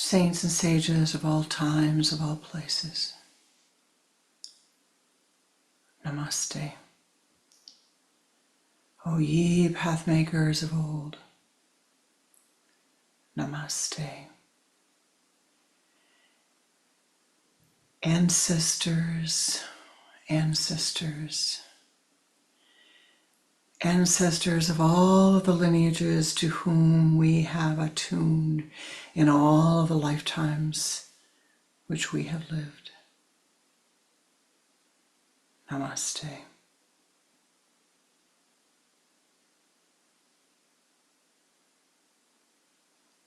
saints and sages of all times, of all places. Namaste. O ye pathmakers of old, namaste. Ancestors, ancestors, ancestors of all of the lineages to whom we have attuned in all of the lifetimes which we have lived. Namaste.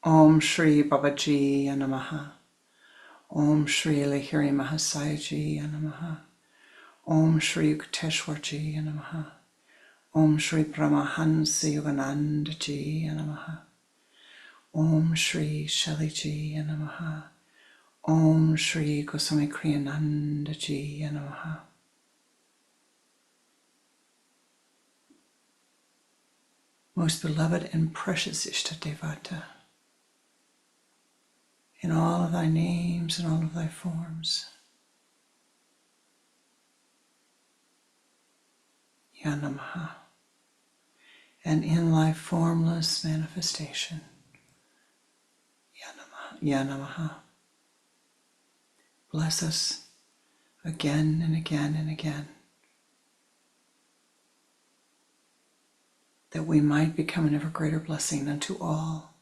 Om Shri Babaji Namaha. Om Shri Lahiri Mahasayaji Namaha. Om Shri Yukteswarji Namaha. Om Shri Paramahansa Yoganandaji Namaha. Om Shri Shaliji Namaha. Om Shri Goswami Kriyanandaji Namaha. Most beloved and precious Ishtadevata, in all of thy names and all of thy forms, Yanamaha, and in thy formless manifestation, Yanamaha, Yanamaha. Bless us again and again and again, that we might become an ever greater blessing unto all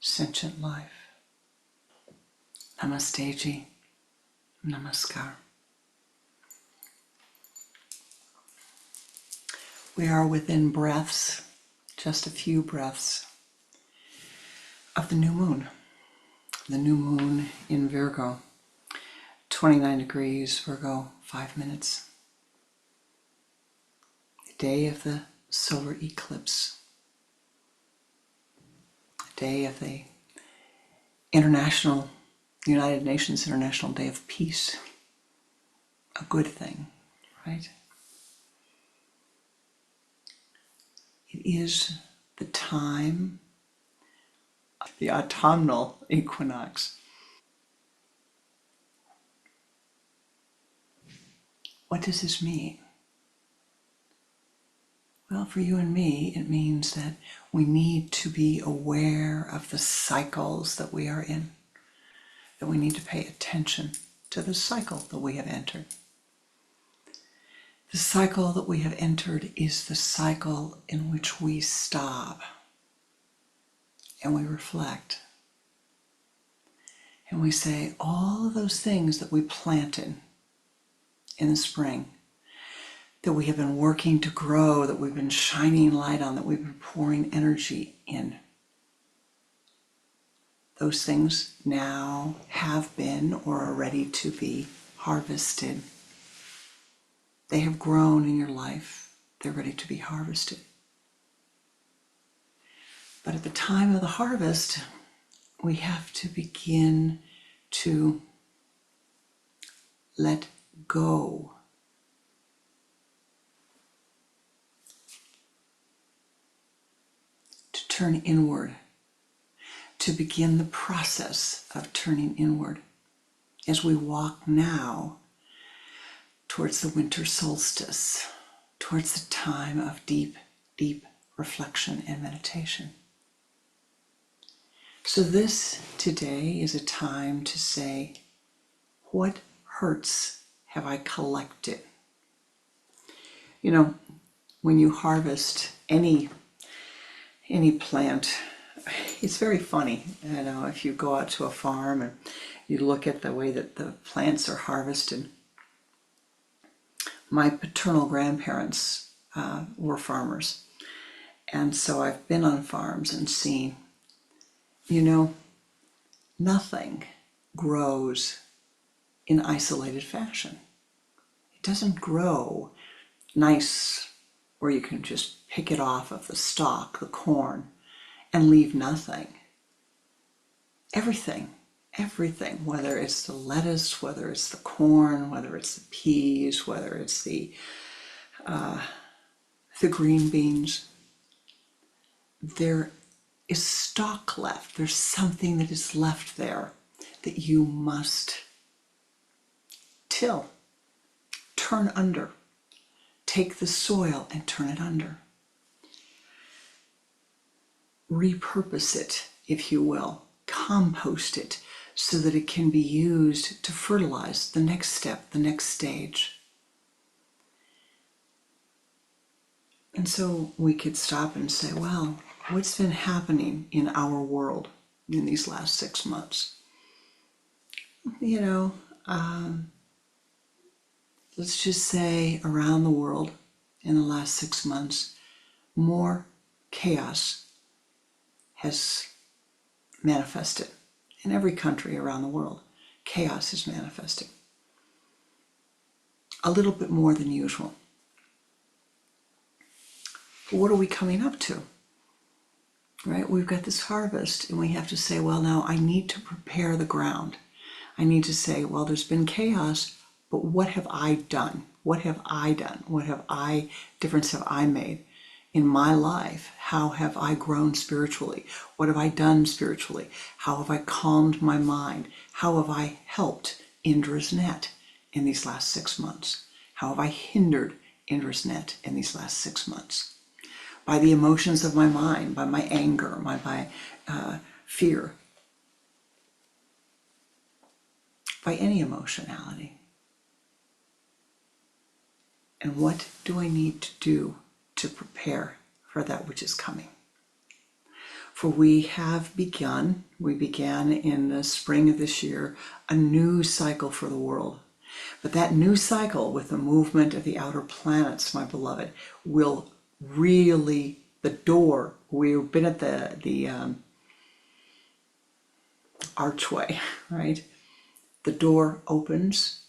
sentient life. Namaste ji. Namaskar. We are within breaths, just a few breaths, of the new moon. The new moon in Virgo, 29 degrees, Virgo, 5 minutes. The day of the solar eclipse. The day of the United Nations International Day of Peace. A good thing, right? It is the time of the autumnal equinox. What does this mean? Well, for you and me, it means that we need to be aware of the cycles that we are in, that we need to pay attention to the cycle that we have entered. The cycle that we have entered is the cycle in which we stop and we reflect. And we say all of those things that we planted in the spring, that we have been working to grow, that we've been shining light on, that we've been pouring energy in. Those things now have been or are ready to be harvested. They have grown in your life. They're ready to be harvested. But at the time of the harvest, we have to begin to let go. To turn inward. To begin the process of turning inward as we walk now towards the winter solstice, towards the time of deep, deep reflection and meditation. So this today is a time to say, what hurts have I collected? You know, when you harvest any plant, it's very funny. You know, if you go out to a farm and you look at the way that the plants are harvested. My paternal grandparents were farmers. And so I've been on farms and seen, you know, nothing grows in isolated fashion. It doesn't grow nice where you can just pick it off of the stalk, the corn, and leave nothing. Everything, whether it's the lettuce, whether it's the corn, whether it's the peas, whether it's the green beans, they're is stock left. There's something that is left there that you must till, turn under. Take the soil and turn it under. Repurpose it, if you will. Compost it so that it can be used to fertilize the next step, the next stage. And so we could stop and say, well, what's been happening in our world in these last 6 months? You know, let's just say around the world in the last 6 months, more chaos has manifested. In every country around the world, chaos is manifesting. A little bit more than usual. But what are we coming up to? Right? We've got this harvest and we have to say, well, now I need to prepare the ground. I need to say, well, there's been chaos, but what have I done? What have I done? Difference have I made in my life? How have I grown spiritually? What have I done spiritually? How have I calmed my mind? How have I helped Indra's net in these last 6 months? How have I hindered Indra's net in these last 6 months? By the emotions of my mind, by my anger, by fear, by any emotionality. And what do I need to do to prepare for that which is coming? For we began in the spring of this year, a new cycle for the world. But that new cycle with the movement of the outer planets, my beloved, will really, the door, we've been at the archway, right? The door opens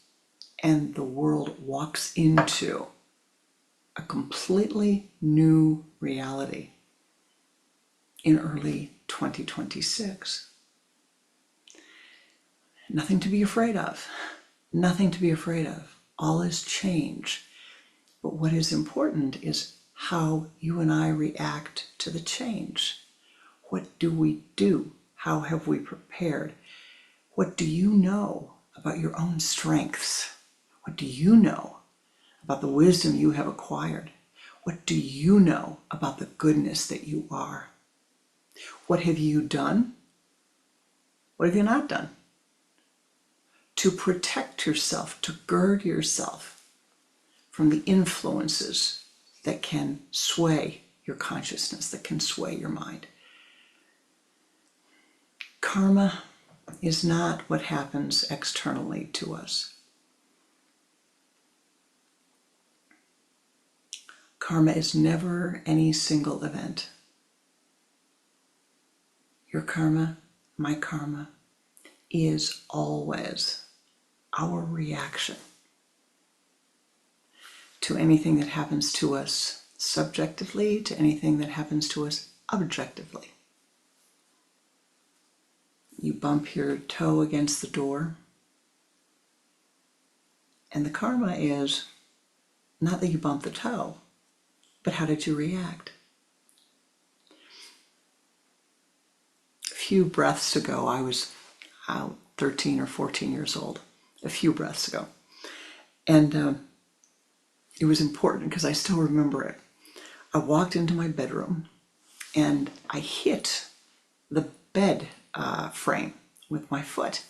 and the world walks into a completely new reality in early 2026. Nothing to be afraid of. Nothing to be afraid of. All is change. But what is important is how you and I react to the change. What do we do? How have we prepared? What do you know about your own strengths? What do you know about the wisdom you have acquired? What do you know about the goodness that you are? What have you done? What have you not done? To protect yourself, to gird yourself from the influences that can sway your consciousness, that can sway your mind. Karma is not what happens externally to us. Karma is never any single event. Your karma, my karma, is always our reaction to anything that happens to us subjectively, to anything that happens to us objectively. You bump your toe against the door, and the karma is not that you bumped the toe, but how did you react? A few breaths ago, I was 13 or 14 years old, a few breaths ago. And it was important because I still remember it. I walked into my bedroom and I hit the bed frame with my foot.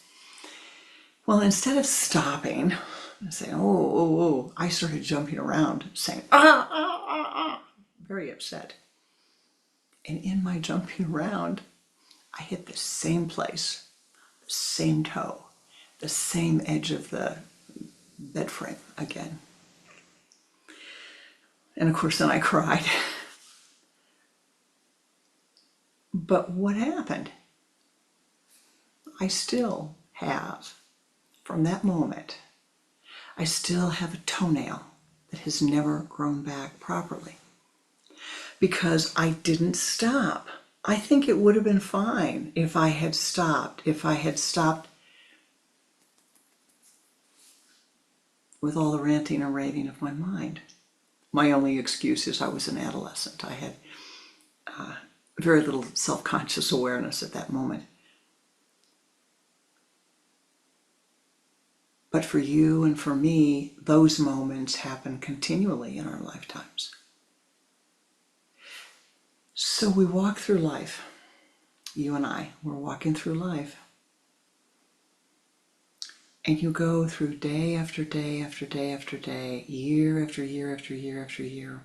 Well, instead of stopping and saying, oh, I started jumping around saying, very upset. And in my jumping around, I hit the same place, the same toe, the same edge of the bed frame again. And of course, then I cried. But what happened? I still have, from that moment, I still have a toenail that has never grown back properly. Because I didn't stop. I think it would have been fine if I had stopped, with all the ranting and raving of my mind. My only excuse is I was an adolescent. I had very little self-conscious awareness at that moment. But for you and for me, those moments happen continually in our lifetimes. So we walk through life. You and I, we're walking through life. And you go through day after day after day after day, year after year after year after year,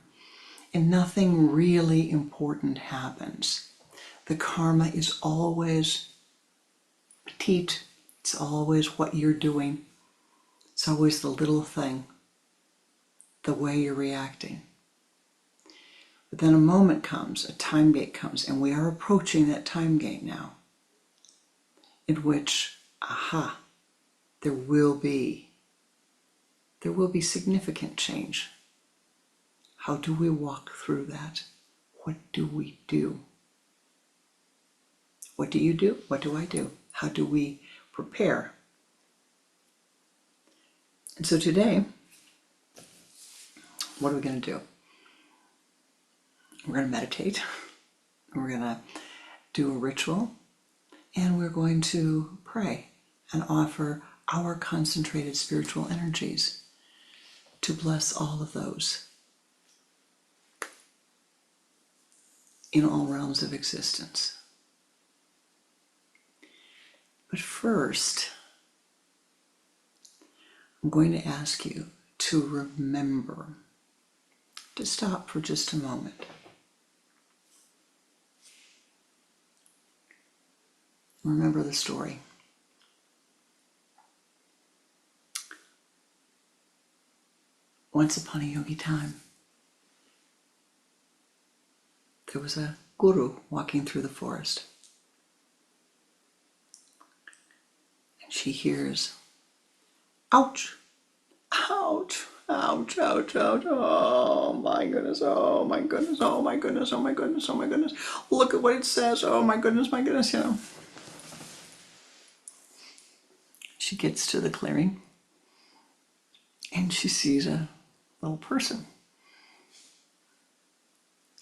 and nothing really important happens. The karma is always petite. It's always what you're doing. It's always the little thing, the way you're reacting. But then a moment comes, a time gate comes, and we are approaching that time gate now, in which, there will be significant change. How do we walk through that? What do we do? What do you do? What do I do? How do we prepare? And so today, what are we going to do? We're going to meditate. We're going to do a ritual. And we're going to pray and offer our concentrated spiritual energies to bless all of those in all realms of existence. But first, I'm going to ask you to remember, to stop for just a moment. Remember the story. Once upon a yogi time, there was a guru walking through the forest. And she hears, ouch, ouch, ouch, ouch, ouch, oh my goodness, oh my goodness, oh my goodness, oh my goodness, oh my goodness. Look at what it says, oh my goodness, you know. She gets to the clearing and she sees a little person.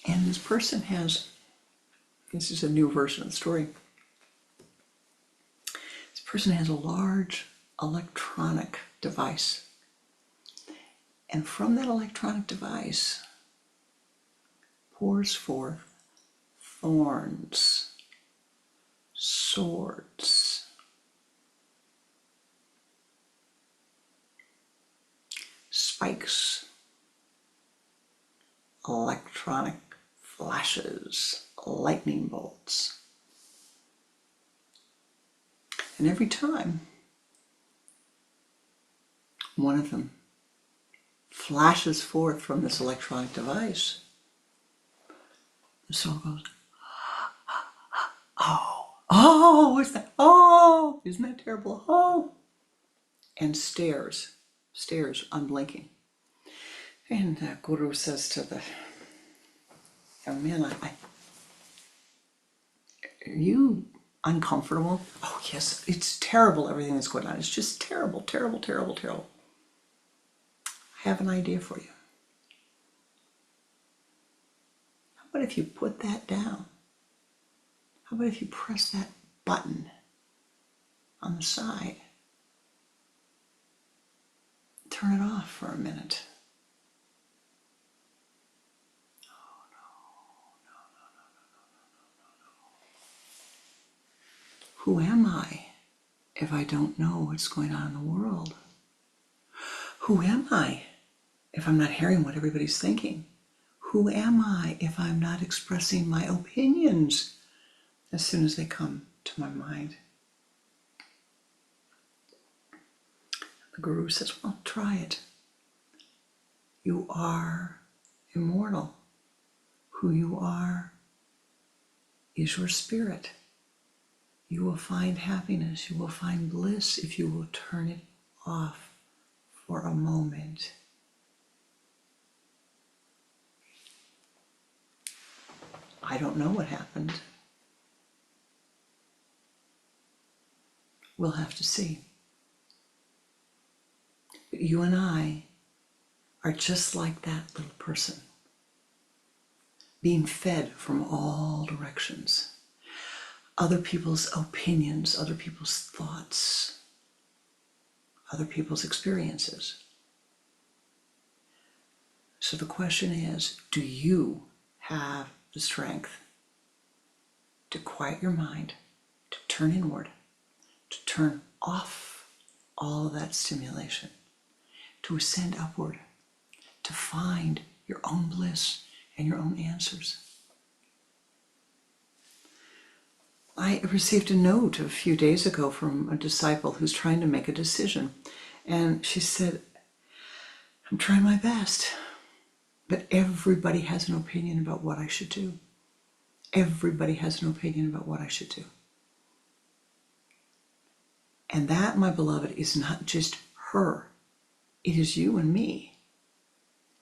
And this person has, this is a new version of the story. This person has a large electronic device. And from that electronic device pours forth thorns, swords, spikes, electronic flashes, lightning bolts. And every time one of them flashes forth from this electronic device, the soul goes, oh, what's that? Oh, isn't that terrible? Oh, and stares unblinking. And the guru says to the young man, are you uncomfortable? Oh, yes, it's terrible, everything that's going on. It's just terrible, terrible, terrible, terrible. I have an idea for you. How about if you put that down? How about if you press that button on the side? Turn it off for a minute. Who am I if I don't know what's going on in the world? Who am I if I'm not hearing what everybody's thinking? Who am I if I'm not expressing my opinions as soon as they come to my mind? The guru says, well, try it. You are immortal. Who you are is your spirit. You will find happiness, you will find bliss if you will turn it off for a moment. I don't know what happened. We'll have to see. But you and I are just like that little person. being fed from all directions. Other people's opinions, other people's thoughts, other people's experiences. So the question is, do you have the strength to quiet your mind, to turn inward, to turn off all of that stimulation, to ascend upward, to find your own bliss and your own answers? I received a note a few days ago from a disciple who's trying to make a decision. And she said, I'm trying my best, but everybody has an opinion about what I should do. Everybody has an opinion about what I should do. And that, my beloved, is not just her. It is you and me.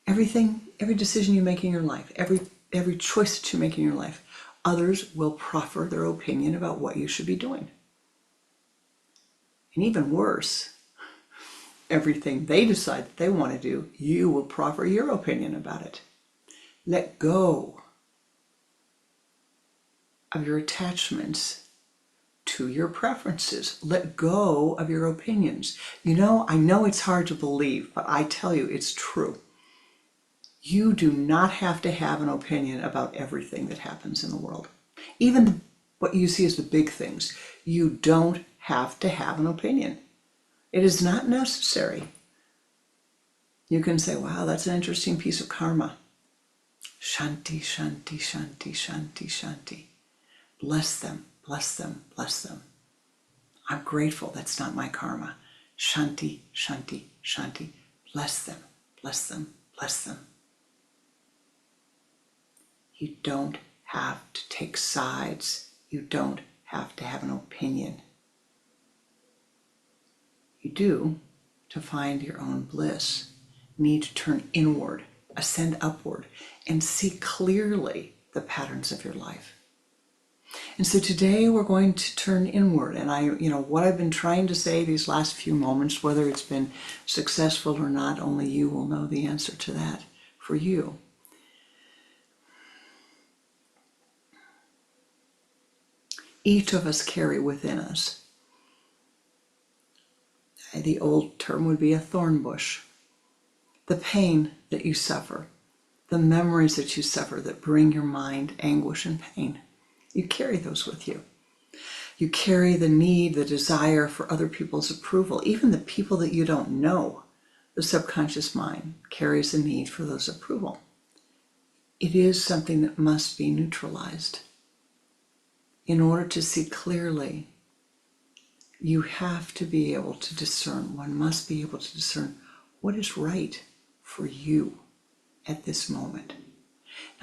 Everything, every decision you make in your life, every choice that you make in your life, others will proffer their opinion about what you should be doing. And even worse, everything they decide that they want to do, you will proffer your opinion about it. Let go of your attachments to your preferences. Let go of your opinions. You know, I know it's hard to believe, but I tell you, it's true. You do not have to have an opinion about everything that happens in the world. Even what you see as the big things, you don't have to have an opinion. It is not necessary. You can say, wow, that's an interesting piece of karma. Shanti, shanti, shanti, shanti, shanti. Bless them, bless them, bless them. I'm grateful that's not my karma. Shanti, shanti, shanti. Bless them, bless them, bless them. You don't have to take sides. You don't have to have an opinion. You do, to find your own bliss, need to turn inward, ascend upward, and see clearly the patterns of your life. And so today we're going to turn inward. And what I've been trying to say these last few moments, whether it's been successful or not, only you will know the answer to that for you. Each of us carry within us. The old term would be a thorn bush. The pain that you suffer, the memories that you suffer that bring your mind anguish and pain. You carry those with you. You carry the need, the desire for other people's approval, even the people that you don't know. The subconscious mind carries the need for those approval. It is something that must be neutralized. In order to see clearly, you have to be able to discern. One must be able to discern what is right for you at this moment.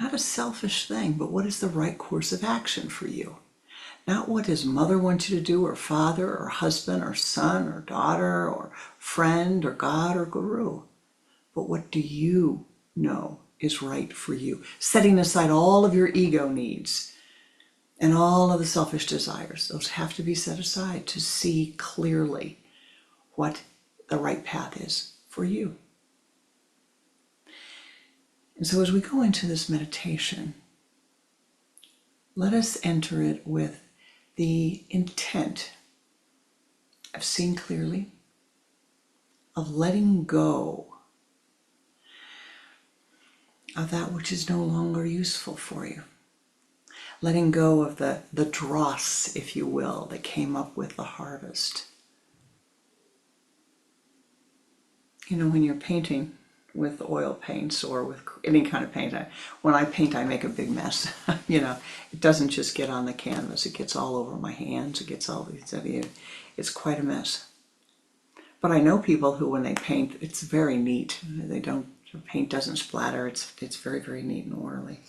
Not a selfish thing, but what is the right course of action for you? Not what does mother want you to do, or father, or husband, or son, or daughter, or friend, or God, or guru, but what do you know is right for you? Setting aside all of your ego needs and all of the selfish desires. Those have to be set aside to see clearly what the right path is for you. And so as we go into this meditation, let us enter it with the intent of seeing clearly, of letting go of that which is no longer useful for you. Letting go of the dross, if you will, that came up with the harvest. You know, when you're painting with oil paints or with any kind of paint, when I paint, I make a big mess. It doesn't just get on the canvas. It gets all over my hands. It gets all these, it's quite a mess. But I know people who, when they paint, it's very neat. The paint doesn't splatter. It's very, very neat and orderly.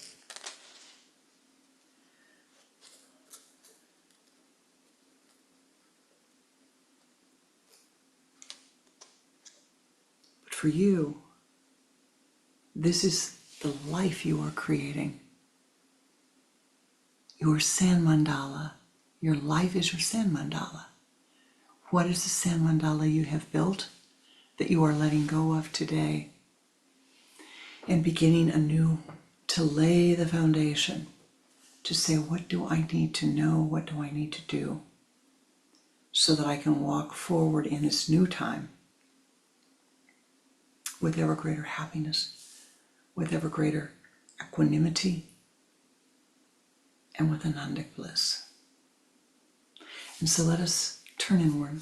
But for you, this is the life you are creating. Your sand mandala. Your life is your sand mandala. What is the sand mandala you have built that you are letting go of today and beginning anew to lay the foundation, to say, what do I need to know? What do I need to do? So that I can walk forward in this new time with ever greater happiness, with ever greater equanimity, and with Anandic bliss. And so let us turn inward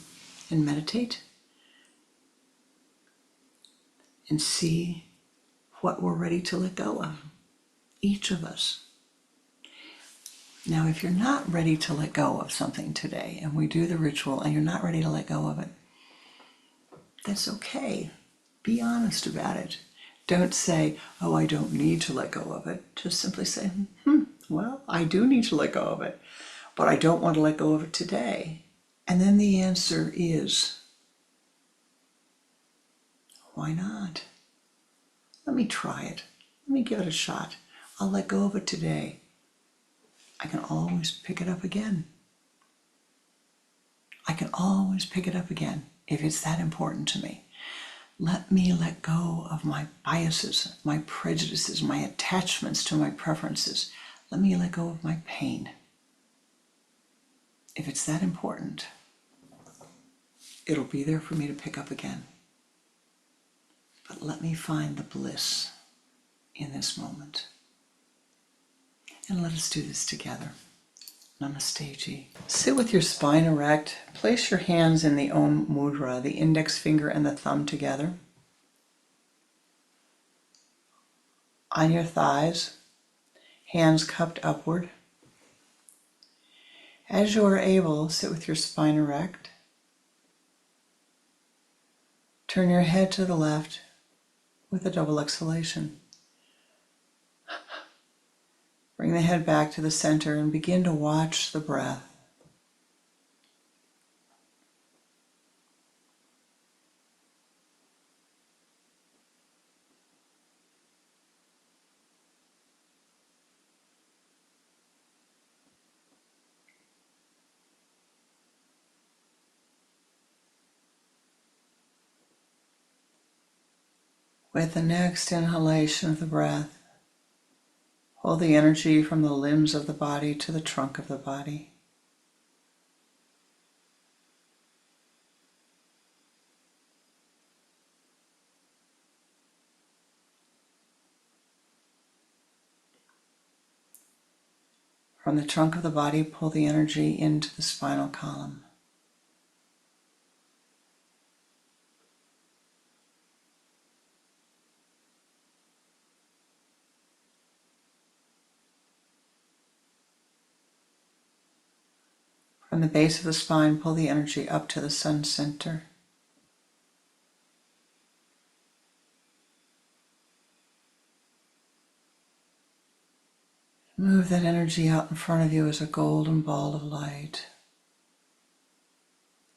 and meditate and see what we're ready to let go of, each of us. Now, if you're not ready to let go of something today, and we do the ritual and you're not ready to let go of it, that's okay. Be honest about it. Don't say, oh, I don't need to let go of it. Just simply say, well, I do need to let go of it, but I don't want to let go of it today. And then the answer is, why not? Let me try it. Let me give it a shot. I'll let go of it today. I can always pick it up again. I can always pick it up again if it's that important to me. Let me let go of my biases, my prejudices, my attachments to my preferences. Let me let go of my pain. If it's that important, it'll be there for me to pick up again. But let me find the bliss in this moment. And let us do this together. Namaste Ji. Sit with your spine erect. Place your hands in the Om Mudra, the index finger and the thumb together. On your thighs, hands cupped upward. As you are able, sit with your spine erect. Turn your head to the left with a double exhalation. Bring the head back to the center and begin to watch the breath. With the next inhalation of the breath, hold the energy from the limbs of the body to the trunk of the body. From the trunk of the body, pull the energy into the spinal column. From the base of the spine, pull the energy up to the sun center. Move that energy out in front of you as a golden ball of light.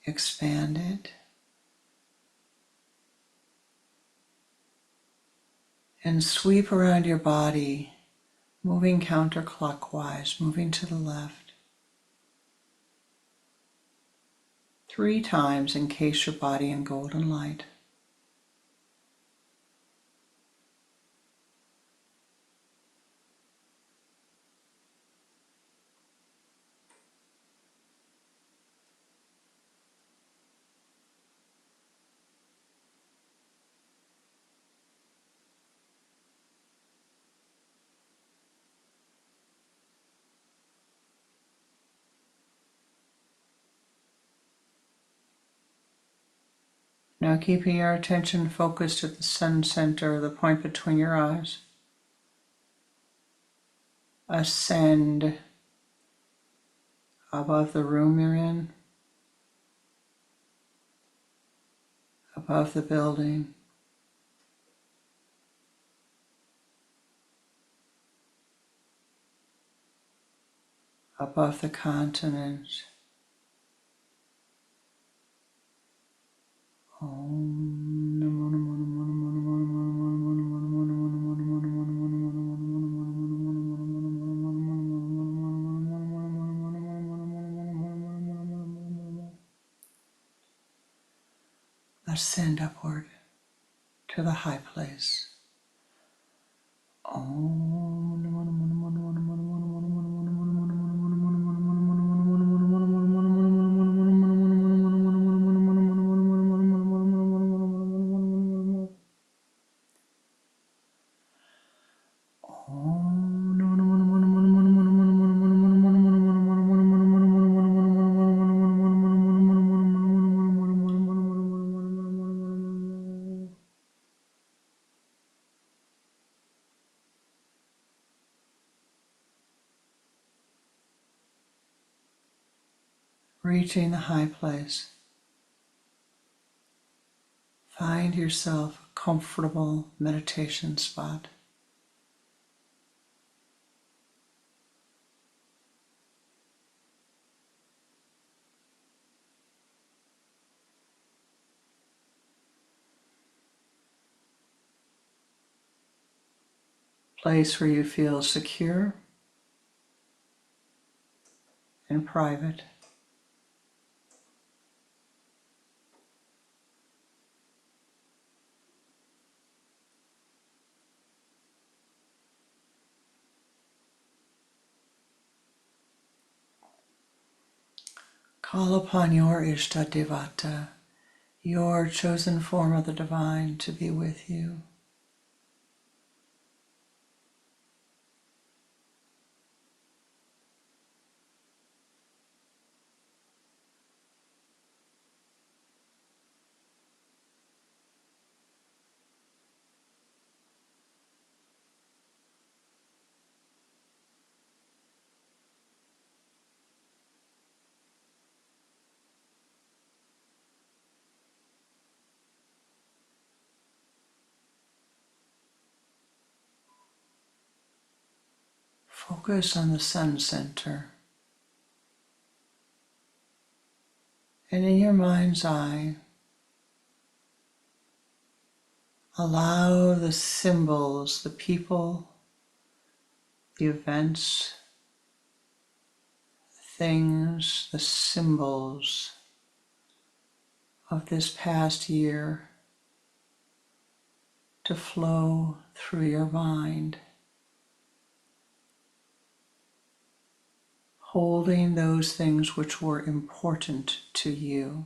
Expand it. And sweep around your body, moving counterclockwise, moving to the left. 3 times encase your body in golden light. Now keeping your attention focused at the sun center, the point between your eyes. Ascend above the room you're in, above the building, above the continent. Om Namo Namo Namo Namo Namo Namo Namo Namo Namo Namo. Ascend upward to the high place. Reaching the high place, find yourself a comfortable meditation spot. Place where you feel secure and private. Call upon your Ishta Devata, your chosen form of the divine, to be with you. Focus on the sun center. And in your mind's eye, allow the symbols, the people, the events, things, the symbols of this past year to flow through your mind, holding those things which were important to you.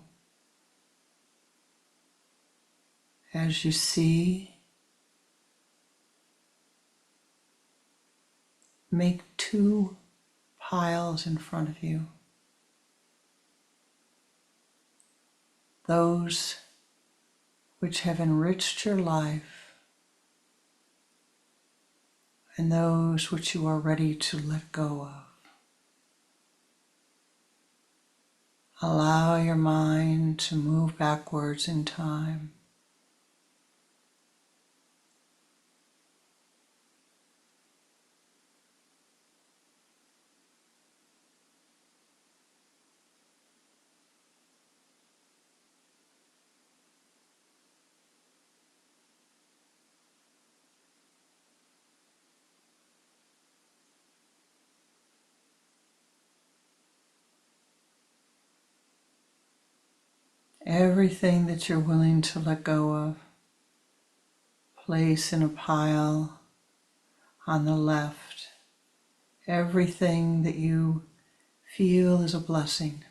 As you see, make two piles in front of you. Those which have enriched your life and those which you are ready to let go of. Allow your mind to move backwards in time. Everything that you're willing to let go of, place in a pile on the left. Everything that you feel is a blessing,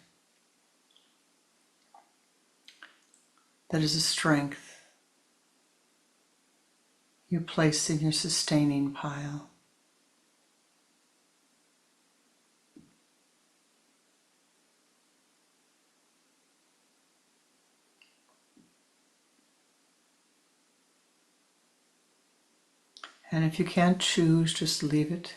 that is a strength, you place in your sustaining pile. And if you can't choose, just leave it.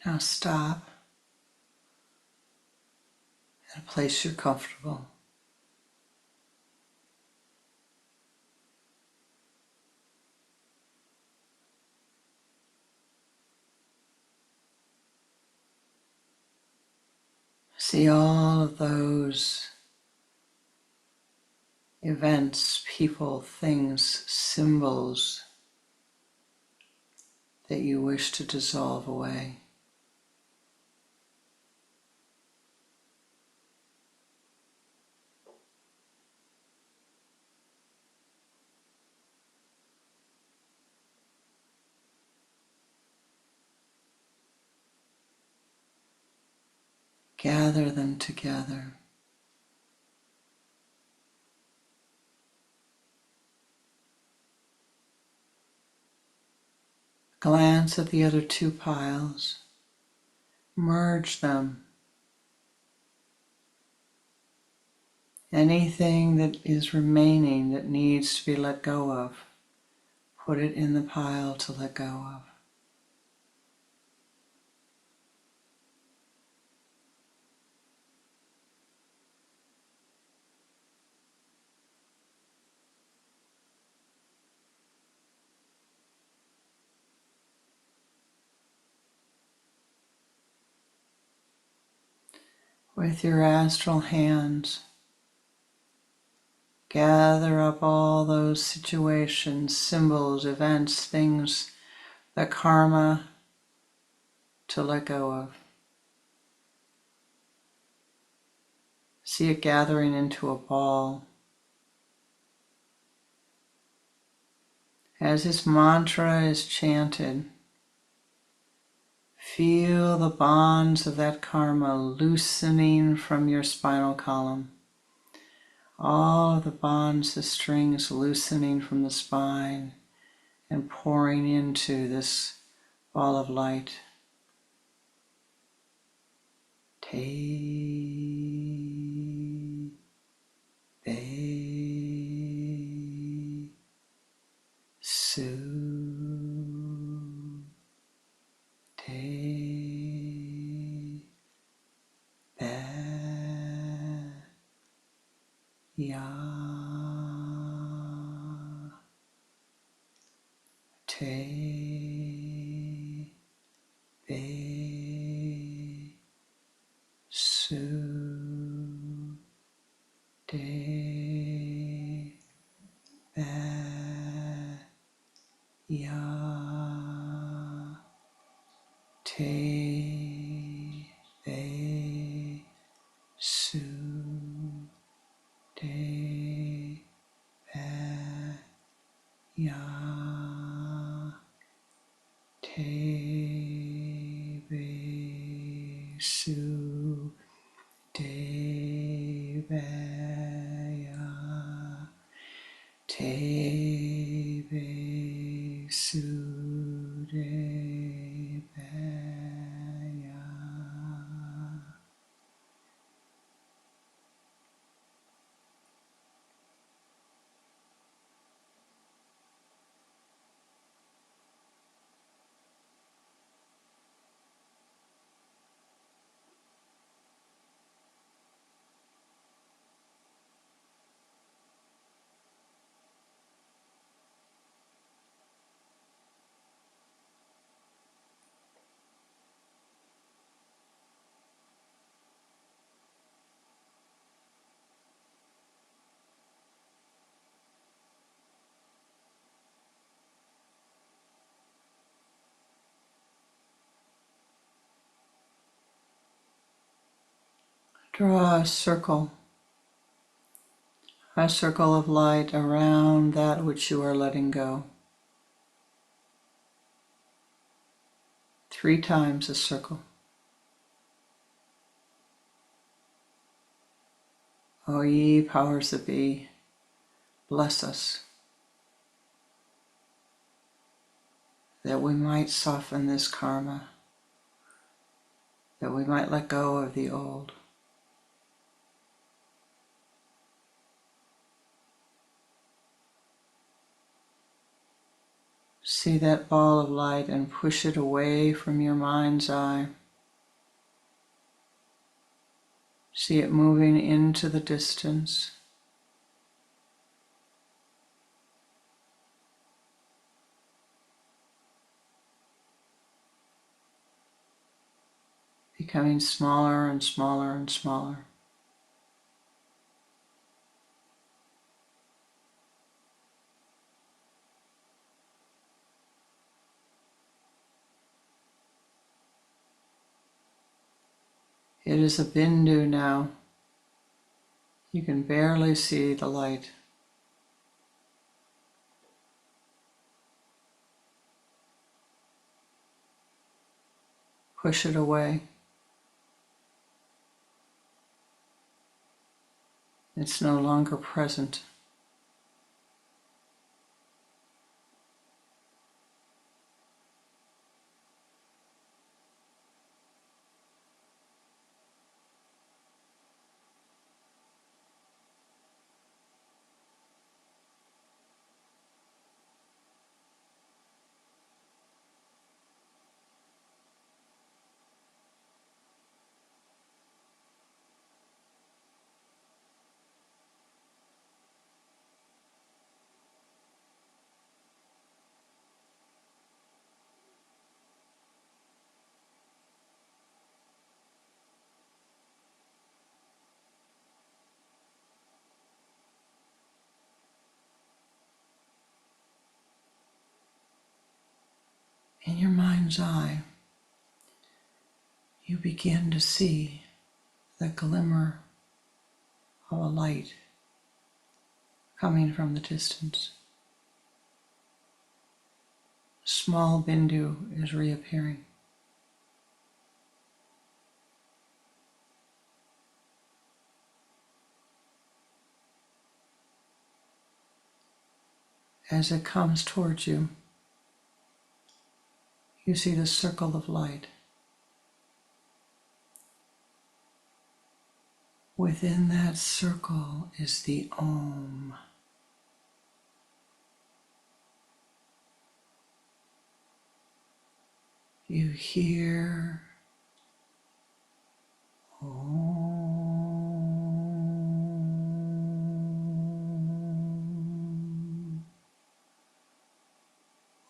Now stop at a place you're comfortable. See all of those events, people, things, symbols that you wish to dissolve away. Gather them together. Glance at the other two piles. Merge them. Anything that is remaining that needs to be let go of, put it in the pile to let go of. With your astral hands, gather up all those situations, symbols, events, things, the karma to let go of. See it gathering into a ball. As this mantra is chanted, feel the bonds of that karma loosening from your spinal column. All of the bonds, the strings loosening from the spine and pouring into this ball of light. Te, Be, Su, Te, Be, Ya, Te, Be, Su, Te, Be, Ya, Te, Be, Su, Te, Be, Ya, Te, Be, Su, Te, Be, Ya, Te, Be, Su, Te, Be, Ya. Draw a circle of light around that which you are letting go. 3 times a circle. O ye powers that be, bless us, that we might soften this karma, that we might let go of the old. See that ball of light and push it away from your mind's eye. See it moving into the distance. Becoming smaller and smaller and smaller. It is a bindu now. You can barely see the light. Push it away. It's no longer present. In your mind's eye, you begin to see the glimmer of a light coming from the distance. A small bindu is reappearing. As it comes towards you, you see the circle of light. Within that circle is the Om. You hear Om.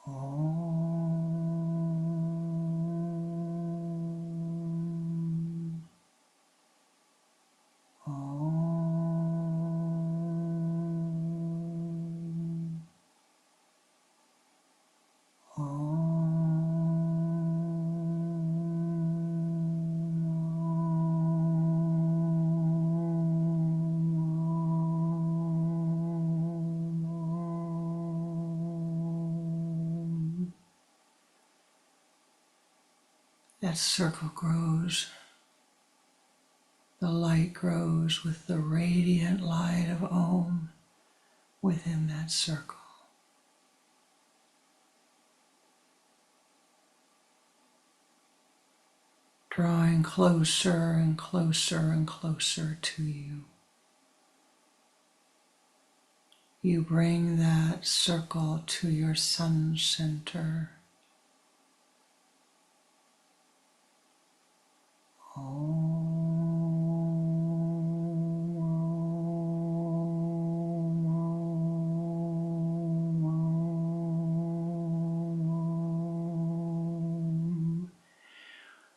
Om. Om. Om. That circle grows. The light grows with the radiant light of Om within that circle. Drawing closer and closer and closer to you. You bring that circle to your sun center. Om.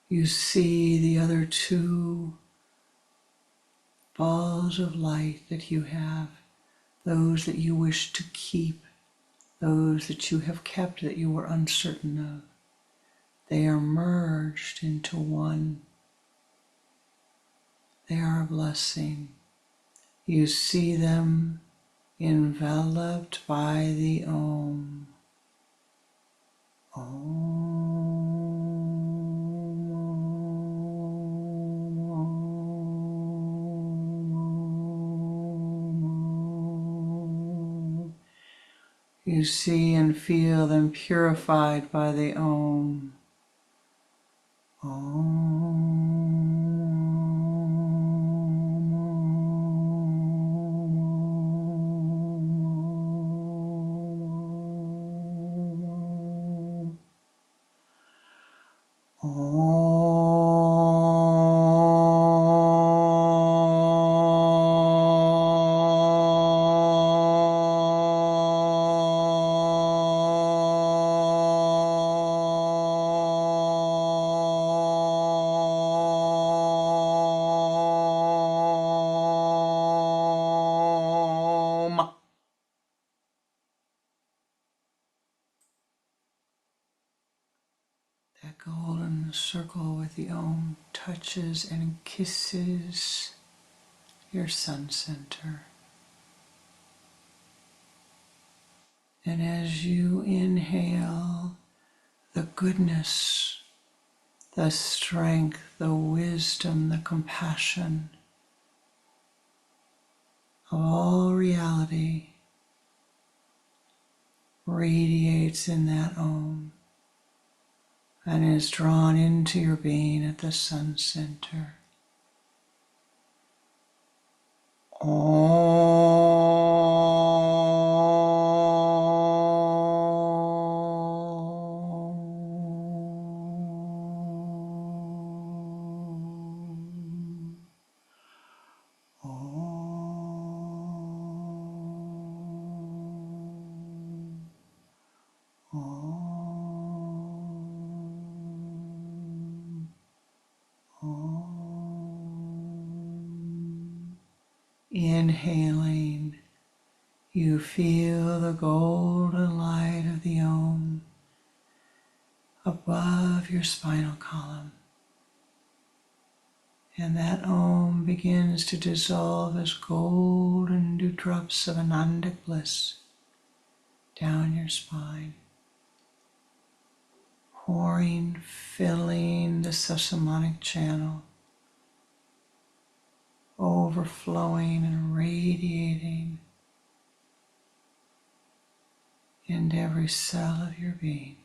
You see the other two balls of light that you have, those that you wish to keep, those that you have kept that you were uncertain of. They are merged into one. They are a blessing. You see them enveloped by the Om. Om. You see and feel them purified by the Om. That golden circle with the Om touches and kisses your sun center. And as you inhale, the goodness, the strength, the wisdom, the compassion of all reality radiates in that Om and is drawn into your being at the sun center. Inhaling, you feel the golden light of the Om above your spinal column. And that Om begins to dissolve as golden dewdrops of Anandic bliss down your spine, pouring, filling the susamanic channel, overflowing and radiating into every cell of your being.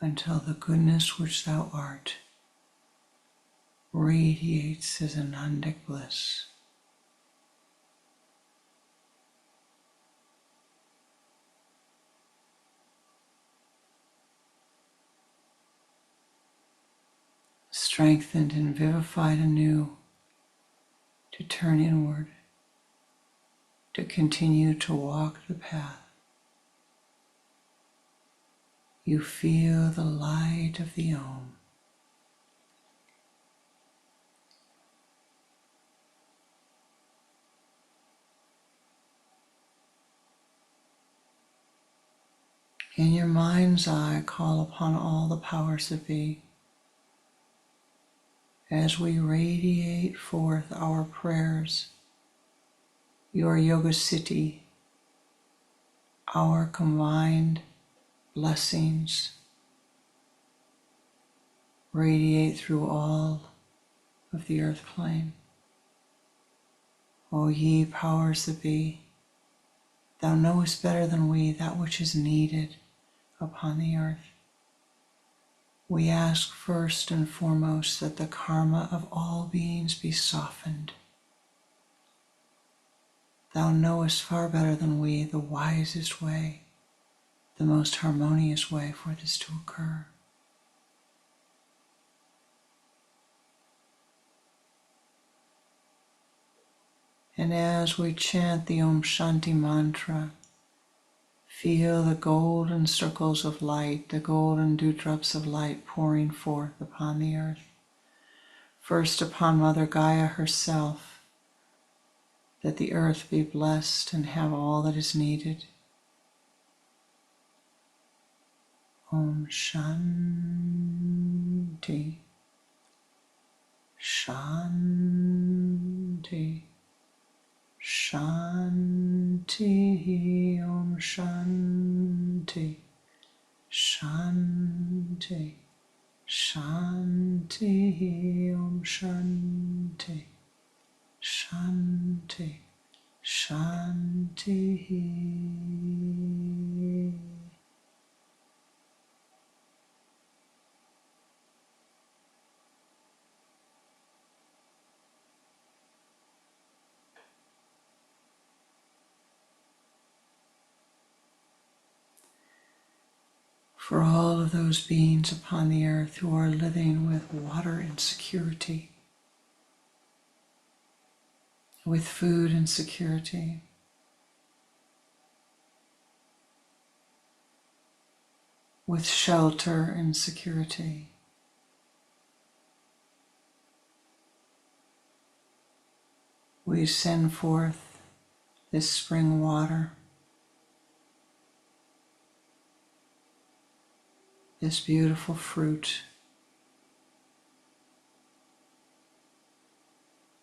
Until the goodness which thou art radiates as Anandic bliss. Strengthened and vivified anew to turn inward, to continue to walk the path. You feel the light of the Om. In your mind's eye, call upon all the powers that be as we radiate forth our prayers, your yoga siddhi, our combined blessings radiate through all of the earth plane. O ye powers that be, thou knowest better than we that which is needed upon the earth. We ask first and foremost that the karma of all beings be softened. Thou knowest far better than we the wisest way, the most harmonious way for this to occur. And as we chant the Om Shanti mantra, feel the golden circles of light, the golden dewdrops of light pouring forth upon the earth. First upon Mother Gaia herself, that the earth be blessed and have all that is needed. Om Shanti, Shanti, Shanti, Om Shanti, Shanti, Shanti, Om Shanti, Shanti, Shanti. For all of those beings upon the earth who are living with water insecurity, with food insecurity, with shelter and security. We send forth this spring water, this beautiful fruit,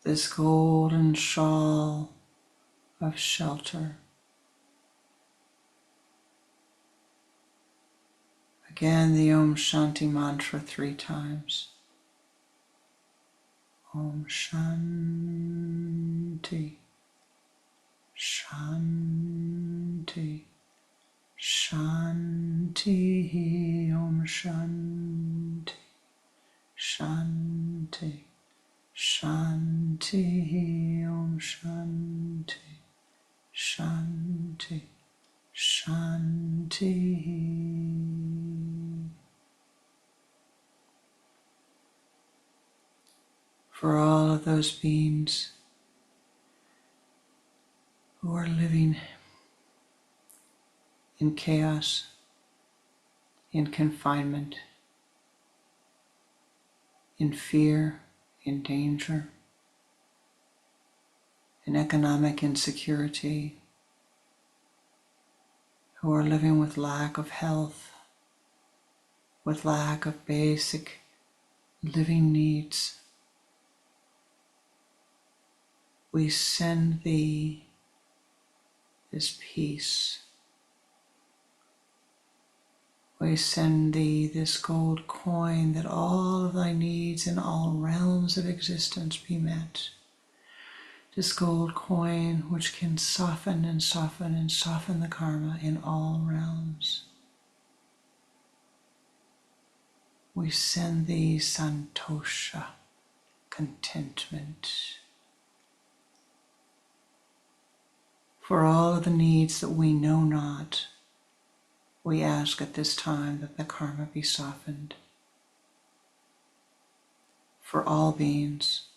this golden shawl of shelter. Again, the Om Shanti mantra 3 times. Om Shanti, Shanti, Shanti, Om Shanti, Shanti, Shanti, Om Shanti, Shanti, Shanti. For all of those beings who are living in chaos, in confinement, in fear, in danger, in economic insecurity, who are living with lack of health, with lack of basic living needs. We send thee this peace. We send thee this gold coin, that all of thy needs in all realms of existence be met. This gold coin which can soften and soften and soften the karma in all realms. We send thee santosha, contentment. For all of the needs that we know not, we ask at this time that the karma be softened. For all beings,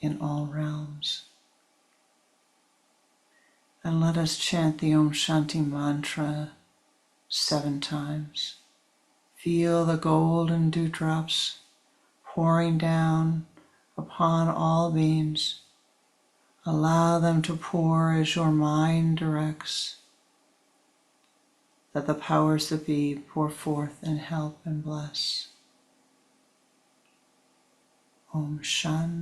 in all realms. And let us chant the Om Shanti mantra 7 times. Feel the golden dewdrops pouring down upon all beings. Allow them to pour as your mind directs, that the powers that be pour forth and help and bless. Om Shanti,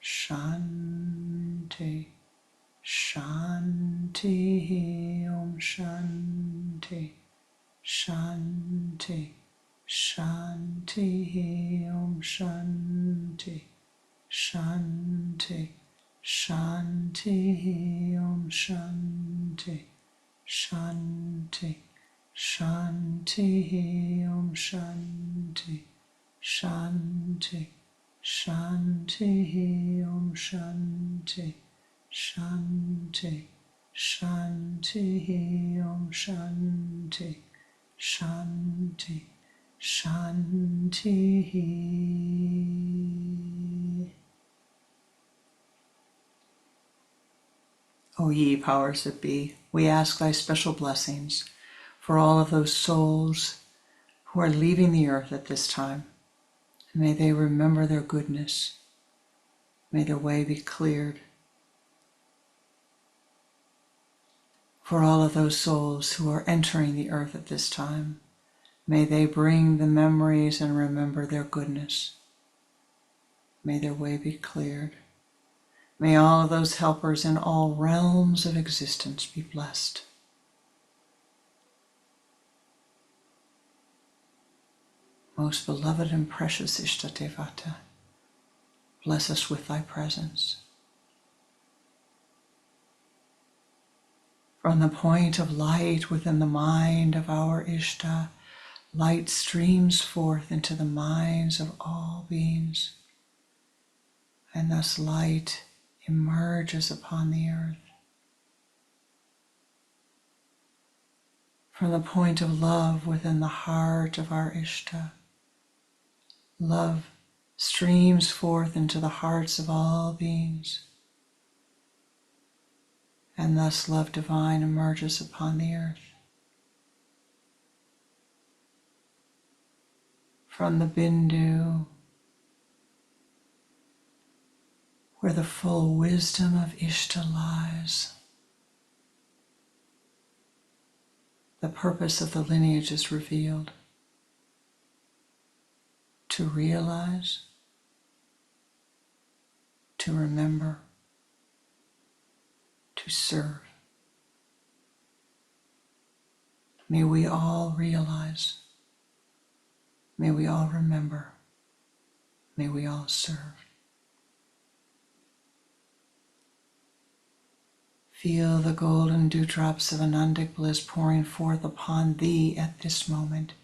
Shanti, Shanti, Om Shanti, Shanti, Shanti, Om Shanti, Shanti, Shanti, Om Shanti, Shanti, Shanti, Om Shanti, Shanti, Shanti, Om Shanti, Shanti, Shanti, Om Shanti, Shanti, Shanti. O ye powers that be, we ask thy special blessings for all of those souls who are leaving the earth at this time. May they remember their goodness. May their way be cleared. For all of those souls who are entering the earth at this time, may they bring the memories and remember their goodness. May their way be cleared. May all of those helpers in all realms of existence be blessed. Most beloved and precious Ishtatevata, bless us with thy presence. From the point of light within the mind of our Ishta, light streams forth into the minds of all beings, and thus light emerges upon the earth. From the point of love within the heart of our Ishta, love streams forth into the hearts of all beings, and thus love divine emerges upon the earth. From the Bindu, where the full wisdom of Ishta lies, the purpose of the lineage is revealed. To realize, to remember, to serve. May we all realize, may we all remember, may we all serve. Feel the golden dewdrops of Anandic bliss pouring forth upon thee at this moment,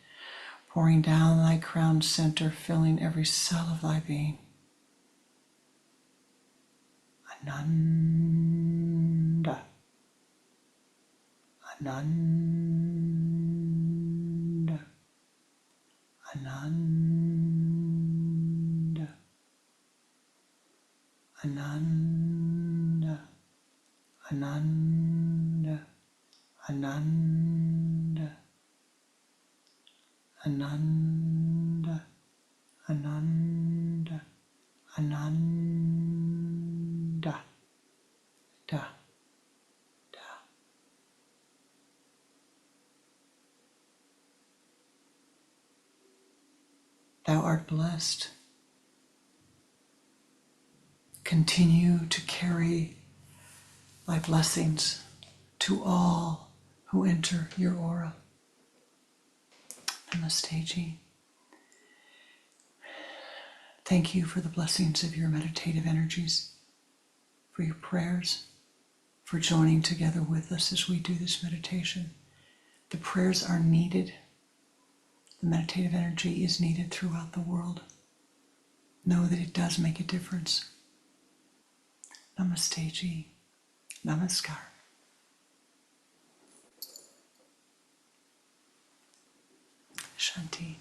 pouring down thy crown center, filling every cell of thy being. Ananda, Ananda, Ananda, Ananda, Ananda, Ananda, Ananda, Ananda, Ananda, da, da. Thou art blessed. Continue to carry thy blessings to all who enter your aura. Namaste Ji. Thank you for the blessings of your meditative energies, for your prayers, for joining together with us as we do this meditation. The prayers are needed. The meditative energy is needed throughout the world. Know that it does make a difference. Namaste Ji. Namaskar. Shanti.